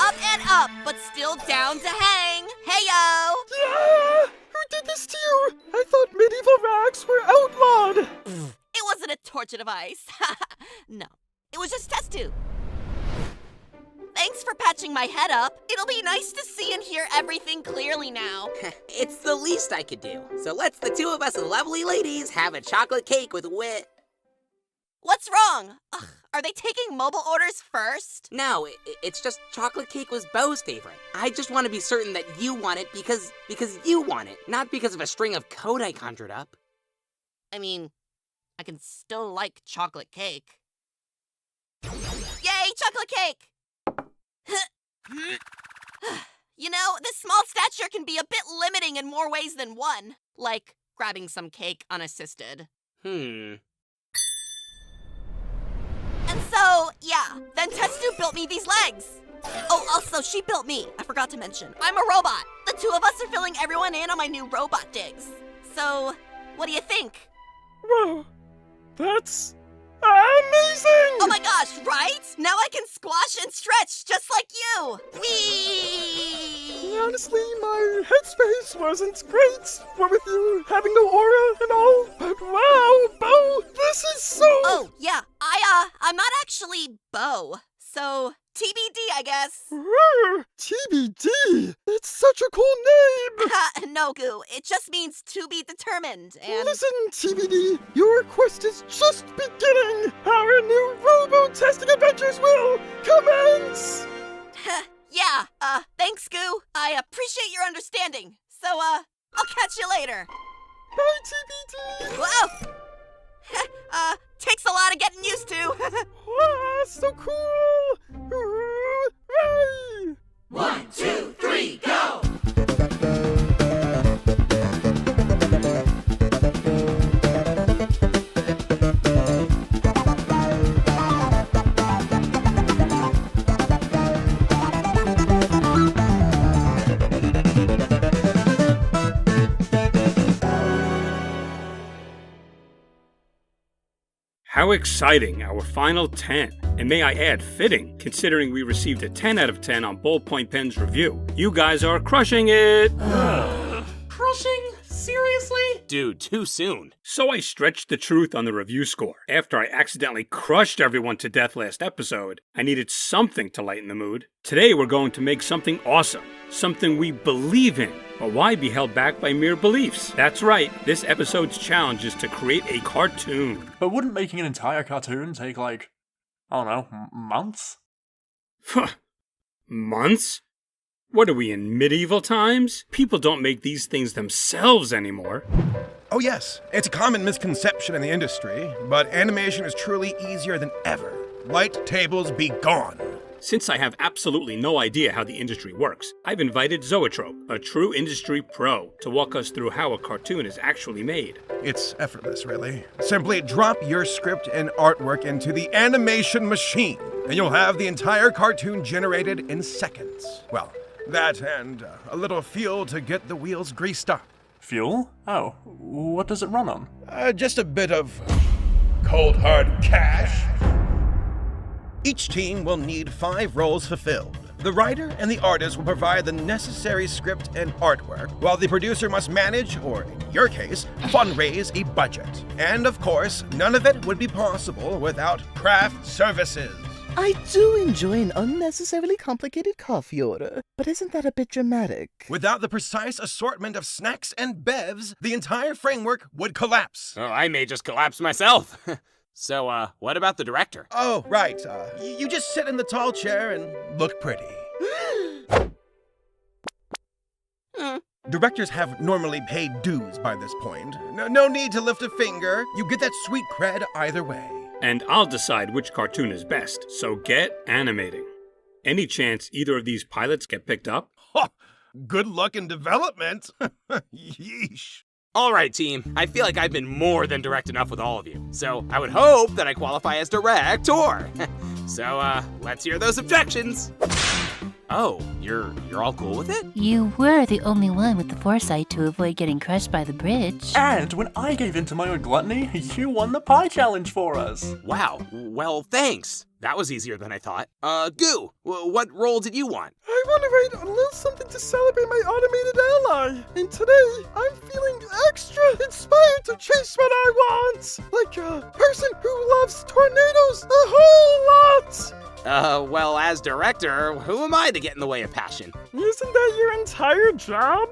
up and up, but still down to hang. Heyo! Who did this to you? I thought medieval rags were outlawed. It wasn't a torture device. No, it was just test tube. Thanks for patching my head up. It'll be nice to see and hear everything clearly now. It's the least I could do. So let's the two of us lovely ladies have a chocolate cake with What's wrong? Ugh, are they taking mobile orders first? No, it's just chocolate cake was Bo's favorite. I just want to be certain that you want it because you want it, not because of a string of code I conjured up. I mean, I can still like chocolate cake. Yay, chocolate cake! You know, this small stature can be a bit limiting in more ways than one. Like grabbing some cake unassisted. Hmm. And so, yeah, then Testu built me these legs. Oh, also, she built me. I forgot to mention. I'm a robot. The two of us are filling everyone in on my new robot digs. So, what do you think? Whoa, that's amazing! Oh my gosh, right? Now I can squash and stretch just like you. Whee! Honestly, my headspace wasn't great. What with you having no aura and all. But wow, Bo, this is so... Oh, yeah, I'm not actually Bo. So, TBD, I guess. TBD? It's such a cool name! No, Goo, it just means to be determined, and... Listen, TBD, your quest is just beginning! Our new robo-testing adventures will commence! Yeah, thanks, Goo. I appreciate your understanding. So, I'll catch you later. Bye, TBD! Whoa! Takes a lot of getting used to. Ah, so cool! Hooray! 1, 2, 3, go! How exciting, our final 10. And may I add, fitting, considering we received a 10 out of 10 on Ballpoint Pen's review. You guys are crushing it! Crushing? Seriously? Dude, too soon. So I stretched the truth on the review score. After I accidentally crushed everyone to death last episode, I needed something to lighten the mood. Today we're going to make something awesome. Something we believe in. But why be held back by mere beliefs? That's right, this episode's challenge is to create a cartoon. But wouldn't making an entire cartoon take, like, I don't know, months? Months? What are we, in medieval times? People don't make these things themselves anymore. Oh yes, it's a common misconception in the industry, but animation is truly easier than ever. White tables be gone. Since I have absolutely no idea how the industry works, I've invited Zoetrope, a true industry pro, to walk us through how a cartoon is actually made. It's effortless, really. Simply drop your script and artwork into the animation machine, and you'll have the entire cartoon generated in seconds. Well, that and a little fuel to get the wheels greased up. Fuel? Oh, what does it run on? Just a bit of cold hard cash. Each team will need 5 roles fulfilled. The writer and the artist will provide the necessary script and artwork, while the producer must manage, or in your case, fundraise a budget. And of course, none of it would be possible without craft services. I do enjoy an unnecessarily complicated coffee order, but isn't that a bit dramatic? Without the precise assortment of snacks and bevs, the entire framework would collapse. Oh, I may just collapse myself. So, what about the director? Oh, right. You just sit in the tall chair and look pretty. Directors have normally paid dues by this point. No need to lift a finger. You get that sweet cred either way. And I'll decide which cartoon is best, so get animating. Any chance either of these pilots get picked up? Ha! Good luck in development. Yeesh. All right, team. I feel like I've been more than direct enough with all of you. So I would hope that I qualify as director. So, let's hear those objections. Oh, you're all cool with it? You were the only one with the foresight to avoid getting crushed by the bridge. And when I gave in to my own gluttony, you won the pie challenge for us. Wow. Well, thanks. that was easier than I thought. Goo, what role did you want? I want to write a little something to celebrate my automated ally. And today, I'm feeling extra inspired to chase what I want. Like a person who loves tornadoes a whole lot. Well, as director, who am I to get in the way of passion? Isn't that your entire job?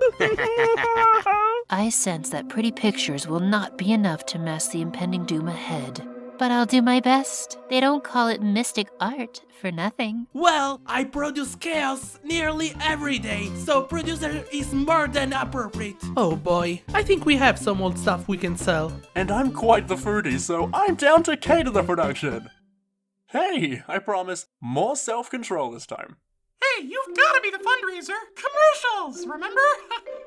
I sense that pretty pictures will not be enough to mask the impending doom ahead. But I'll do my best. They don't call it mystic art for nothing. Well, I produce chaos nearly every day, so producer is more than appropriate. Oh boy, I think we have some old stuff we can sell. And I'm quite the foodie, so I'm down to cater the production. Hey, I promise more self-control this time. Hey, you've gotta be the fundraiser. Commercials, remember?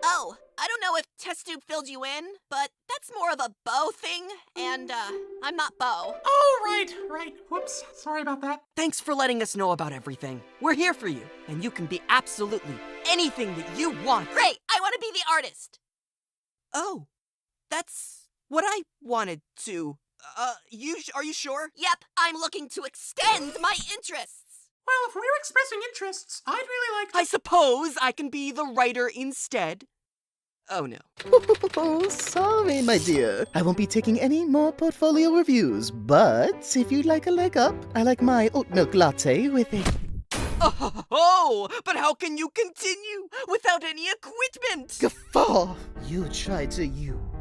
Oh, I don't know if test tube filled you in, but that's more of a Bo thing, and I'm not Bo. Oh, right. Whoops, sorry about that. Thanks for letting us know about everything. We're here for you, and you can be absolutely anything that you want. Great, I want to be the artist. Oh, that's what I wanted to. Are you sure? Yep, I'm looking to extend my interests. Well, if we're expressing interests, I'd really like to... I suppose I can be the writer instead. Oh no. Oh, sorry, my dear. I won't be taking any more portfolio reviews, but if you'd like a leg up, I like my oat milk latte with a... Oh, but how can you continue without any equipment? Guffaw! You tried to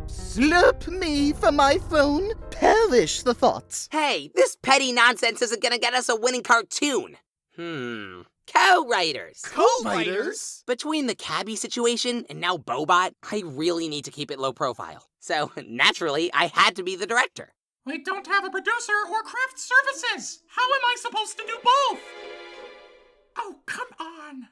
slurp me from my phone? Perish the thoughts. Hey, this petty nonsense isn't gonna get us a winning cartoon. Co-writers. Co-writers? Between the cabbie situation and now Bobot, I really need to keep it low profile. So, naturally, I had to be the director. We don't have a producer or craft services. How am I supposed to do both? Oh, come on.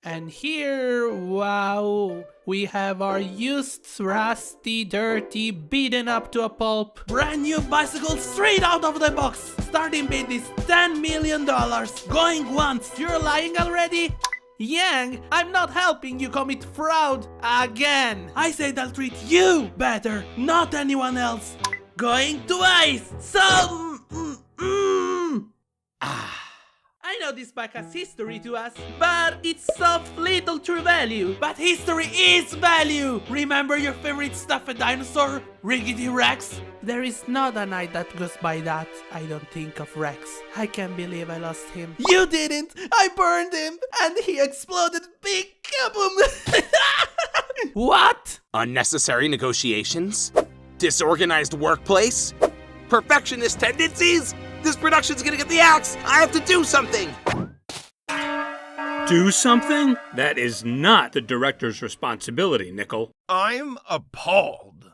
And here, wow, we have our used, rusty, dirty, beaten up to a pulp, brand new bicycle straight out of the box. Starting bid is $10 million. Going once. You're lying already? Yang, I'm not helping you commit fraud again. I said I'll treat you better, not anyone else. Going twice. I know this bike has history to us, but it's of little true value. But history is value! Remember your favorite stuffed dinosaur, Rickety Rex? There is not a night that goes by that I don't think of Rex. I can't believe I lost him. You didn't! I burned him! And he exploded big kaboom! What? Unnecessary negotiations? Disorganized workplace? Perfectionist tendencies? This production's gonna get the axe! I have to do something! Do something? That is not the director's responsibility, Nickel. I'm appalled.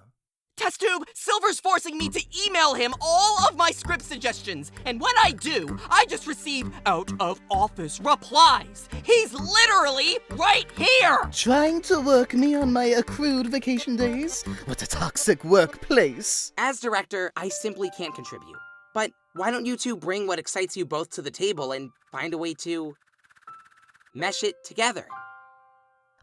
Test tube, Silver's forcing me to email him all of my script suggestions. And when I do, I just receive out-of-office replies. He's literally right here! Trying to work me on my accrued vacation days? What a toxic workplace. As director, I simply can't contribute. But why don't you two bring what excites you both to the table and find a way to mesh it together?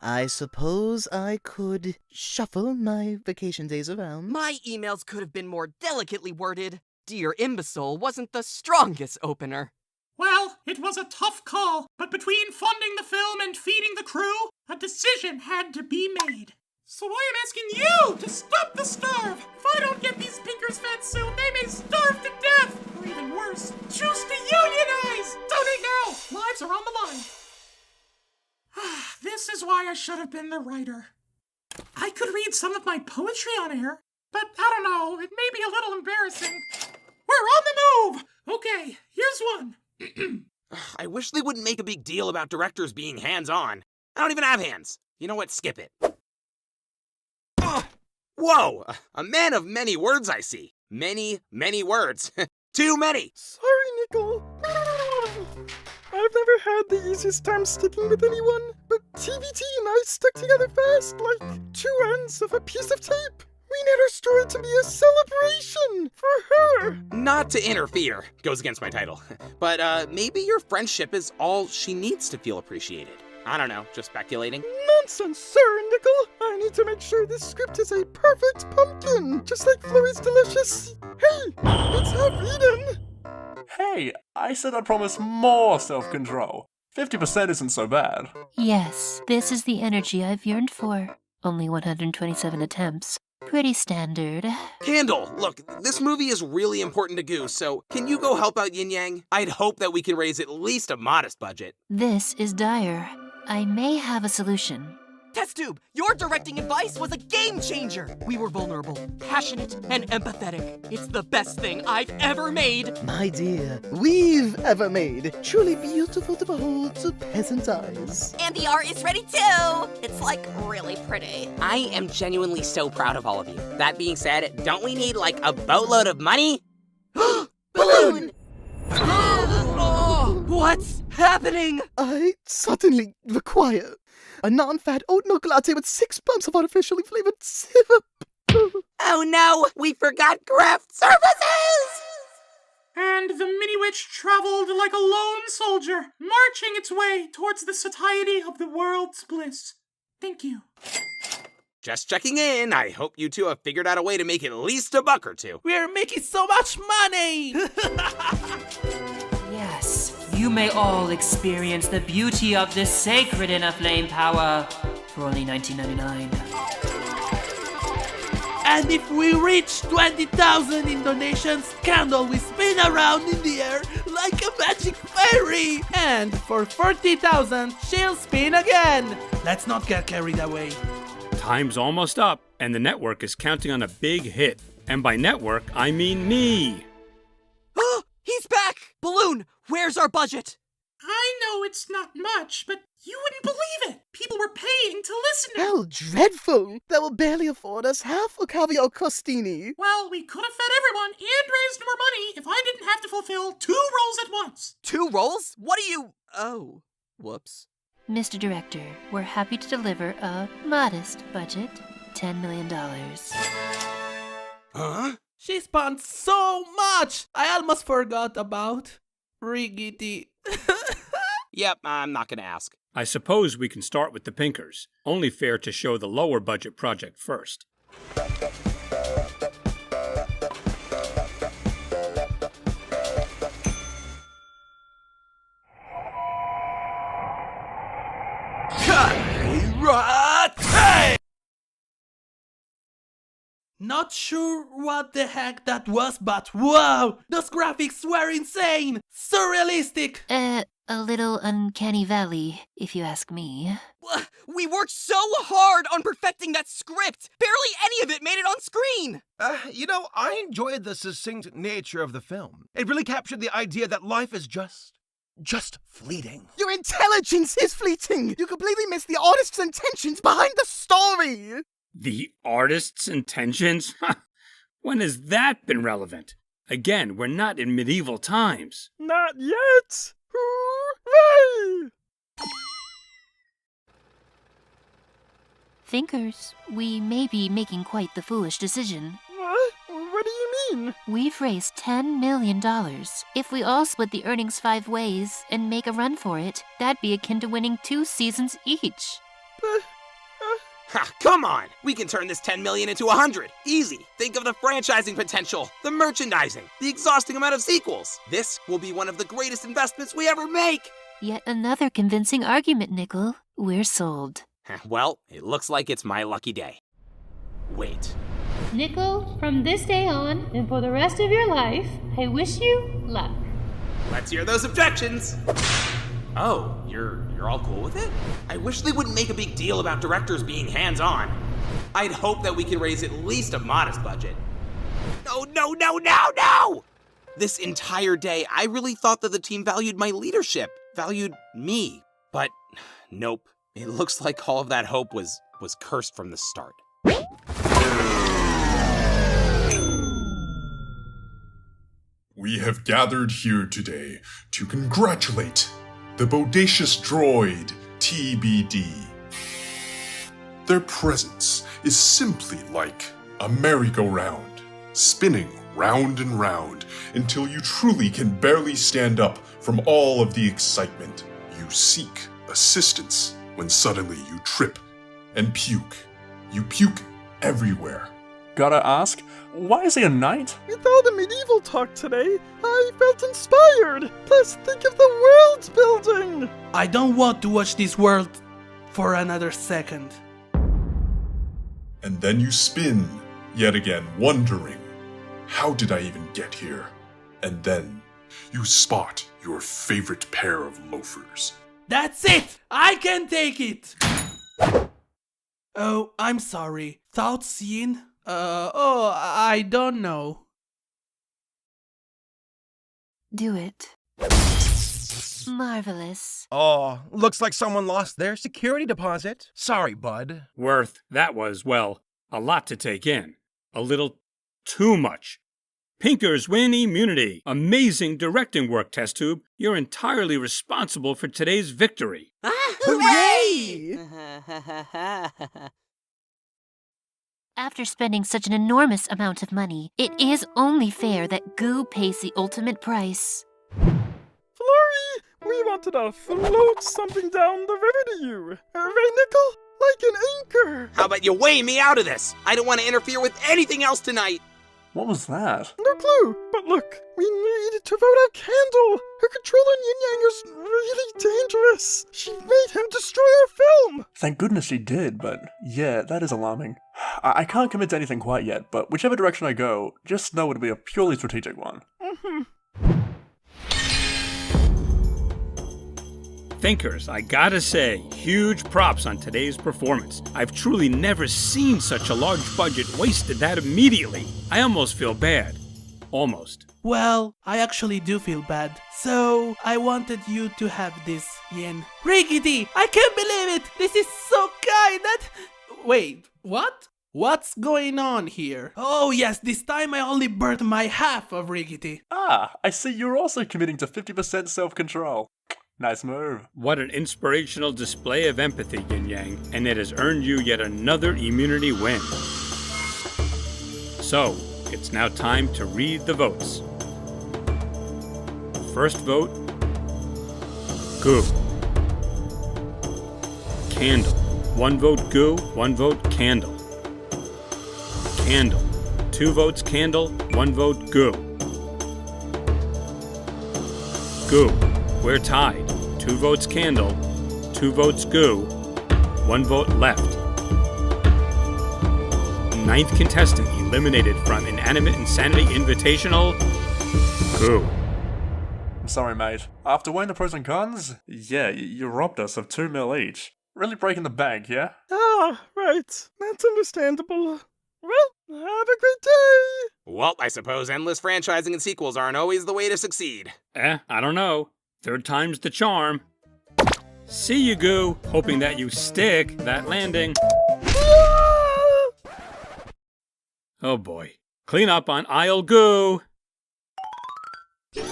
I suppose I could shuffle my vacation days around. My emails could have been more delicately worded. Dear Imbecile wasn't the strongest opener. Well, it was a tough call, but between funding the film and feeding the crew, a decision had to be made. So I am asking you to stop the starve! If I don't get these pinkers fed soon, they may starve to death! Or even worse, choose to unionize! Donate now! Lives are on the line! This is why I should have been the writer. I could read some of my poetry on air, but I don't know, it may be a little embarrassing. We're on the move! Okay, here's one. I wish they wouldn't make a big deal about directors being hands-on. I don't even have hands. You know what? Skip it. Whoa! A man of many words, I see. Many words. Too many! Sorry, Nickel. I've never had the easiest time sticking with anyone, but TBT and I stuck together fast like two ends of a piece of tape. We need our story to be a celebration for her. Not to interfere goes against my title. But maybe your friendship is all she needs to feel appreciated. I don't know, just speculating. Nonsense, sir, Nickel. I need to make sure this script is a perfect pumpkin, just like Flurry's delicious. Hey, let's have Eden. Hey, I said I'd promise more self-control. 50% isn't so bad. Yes, this is the energy I've yearned for. Only 127 attempts. Pretty standard. Candle, look, this movie is really important to Goose, so can you go help out Yin Yang? I'd hope that we can raise at least a modest budget. This is dire. I may have a solution. Test Tube, your directing advice was a game changer. We were vulnerable, passionate, and empathetic. It's the best thing I've ever made. My dear, we've ever made. Truly beautiful to behold to peasant eyes. And the art is ready too. It's like really pretty. I am genuinely so proud of all of you. That being said, don't we need like a boatload of money? Balloon! What's happening? I suddenly require a non-fat oat milk latte with 6 pumps of artificially flavored syrup. Oh no, we forgot craft services! And the mini-witch traveled like a lone soldier, marching its way towards the satiety of the world's bliss. Thank you. Just checking in. I hope you two have figured out a way to make at least $1 or $2. We're making so much money! Yes, you may all experience the beauty of this sacred inner flame power for only $19.99. And if we reach 20,000 in donations, Candle will spin around in the air like a magic fairy! And for 40,000, she'll spin again! Let's not get carried away. Time's almost up, and the network is counting on a big hit. And by network, I mean me. He's back! Balloon, where's our budget? I know it's not much, but you wouldn't believe it. People were paying to listen. How dreadful! That will barely afford us half a caviar crostini. Well, we could have fed everyone and raised more money if I didn't have to fulfill 2 roles at once. 2 roles? What do you... Oh, whoops. Mr. Director, we're happy to deliver a modest budget, $10 million. Huh? She spent so much! I almost forgot about Riggedy. Yep, I'm not gonna ask. I suppose we can start with the Pinkers. Only fair to show the lower budget project first. Not sure what the heck that was, but whoa! Those graphics were insane! Surrealistic! A little uncanny valley, if you ask me. We worked so hard on perfecting that script! Barely any of it made it on screen! I enjoyed the succinct nature of the film. It really captured the idea that life is just fleeting. Your intelligence is fleeting! You completely missed the artist's intentions behind the story! The artist's intentions? When has that been relevant? Again, we're not in medieval times. Not yet! Hooray! Thinkers, we may be making quite the foolish decision. What? What do you mean? We've raised $10 million. If we all split the earnings 5 ways and make a run for it, that'd be akin to winning 2 seasons each. Ha, come on! We can turn this 10 million into 100. Easy. Think of the franchising potential, the merchandising, the exhausting amount of sequels. This will be one of the greatest investments we ever make. Yet another convincing argument, Nickel. We're sold. Well, it looks like it's my lucky day. Wait. Nickel, from this day on and for the rest of your life, I wish you luck. Let's hear those objections. Oh, you're all cool with it? I wish they wouldn't make a big deal about directors being hands-on. I'd hope that we can raise at least a modest budget. No! This entire day, I really thought that the team valued my leadership, valued me. But nope, it looks like all of that hope was cursed from the start. We have gathered here today to congratulate the bodacious droid, TBD. Their presence is simply like a merry-go-round, spinning round and round until you truly can barely stand up from all of the excitement. You seek assistance when suddenly you trip and puke. You puke everywhere. Gotta ask, why is he a knight? With all the medieval talk today, I felt inspired. Plus, think of the world building. I don't want to watch this world for another second. And then you spin, yet again wondering, how did I even get here? And then you spot your favorite pair of loafers. That's it! I can take it! Oh, I'm sorry. Thoughts, Yin? I don't know. Do it. Marvelous. Oh, looks like someone lost their security deposit. Sorry, bud. Worth, that was, well, a lot to take in. A little too much. Pinkers win immunity. Amazing directing work, Test Tube. You're entirely responsible for today's victory. Hooray! After spending such an enormous amount of money, it is only fair that Goo pays the ultimate price. Flurry, we wanted to float something down the river to you. Right, Nickel? Like an anchor. How about you weigh me out of this? I don't want to interfere with anything else tonight. What was that? No clue, but look, we need to vote out Candle. Her control on Yin Yang is really dangerous. She made him destroy our film. Thank goodness she did, but yeah, that is alarming. I can't commit to anything quite yet, but whichever direction I go, just know it'll be a purely strategic one. Thinkers, I gotta say, huge props on today's performance. I've truly never seen such a large budget wasted that immediately. I almost feel bad. Almost. Well, I actually do feel bad. So, I wanted you to have this, Yin. Riggedy! I can't believe it! This is so kind! Wait, what? What's going on here? Oh yes, this time I only burnt my half of Riggedy. Ah, I see you're also committing to 50% self-control. Nice move. What an inspirational display of empathy, Yin Yang, and it has earned you yet another immunity win. So, it's now time to read the votes. First vote, Goo. Candle. 1 vote Goo, 1 vote Candle. Candle. 2 votes Candle, 1 vote Goo. Goo. We're tied. 2 votes Candle, 2 votes Goo, 1 vote left. 9th contestant eliminated from Inanimate Insanity Invitational, Goo. I'm sorry, mate. After weighing the pros and cons, yeah, you robbed us of 2 mil each. Really breaking the bank, yeah? Ah, right. That's understandable. Well, have a great day! Well, I suppose endless franchising and sequels aren't always the way to succeed. I don't know. 3rd time's the charm. See you, Goo. Hoping that you stick that landing. Oh boy. Clean up on aisle Goo. Thank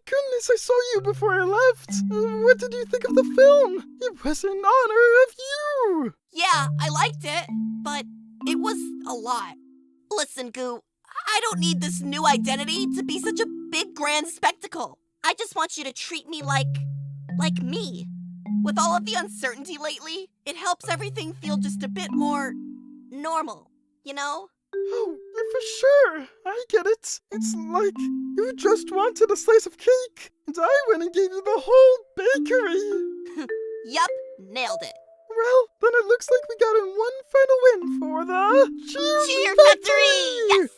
goodness I saw you before I left. What did you think of the film? It was in honor of you. Yeah, I liked it, but it was a lot. Listen, Goo, I don't need this new identity to be such a big grand spectacle. I just want you to treat me like me. With all of the uncertainty lately, it helps everything feel just a bit more normal, you know? Oh, for sure. I get it. It's like you just wanted a slice of cake, and I went and gave you the whole bakery. Yup, nailed it. Well, then it looks like we got in one final win for the Cheer Factory! Yes!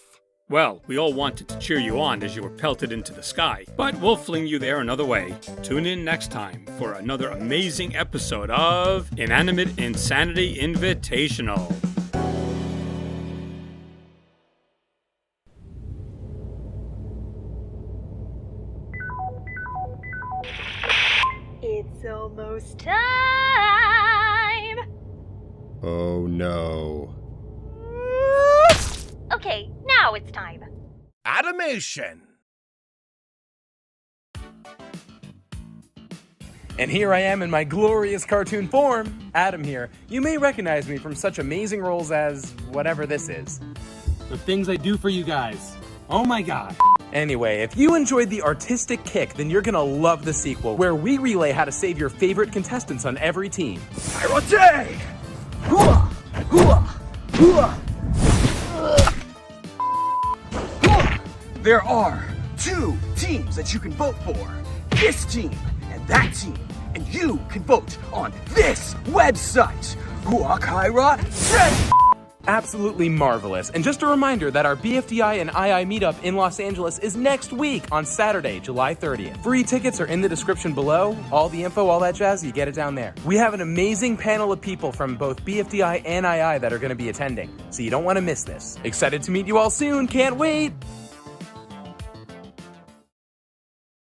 Well, we all wanted to cheer you on as you were pelted into the sky, but we'll fling you there another way. Tune in next time for another amazing episode of Inanimate Insanity Invitational. It's almost time! Oh no. Okay, now it's time. Animation! And here I am in my glorious cartoon form, Adam here. You may recognize me from such amazing roles as whatever this is. The things I do for you guys. Oh my god. Anyway, if you enjoyed the artistic kick, then you're gonna love the sequel, where we relay how to save your favorite contestants on every team. Pyrote! Hooah! Hooah! Hooah! There are 2 teams that you can vote for. This team and that team. And you can vote on this website. Huakaira Absolutely marvelous. And just a reminder that our BFDI and II meetup in Los Angeles is next week on Saturday, July 30th. Free tickets are in the description below. All the info, all that jazz, you get it down there. We have an amazing panel of people from both BFDI and II that are going to be attending, so you don't want to miss this. Excited to meet you all soon. Can't wait.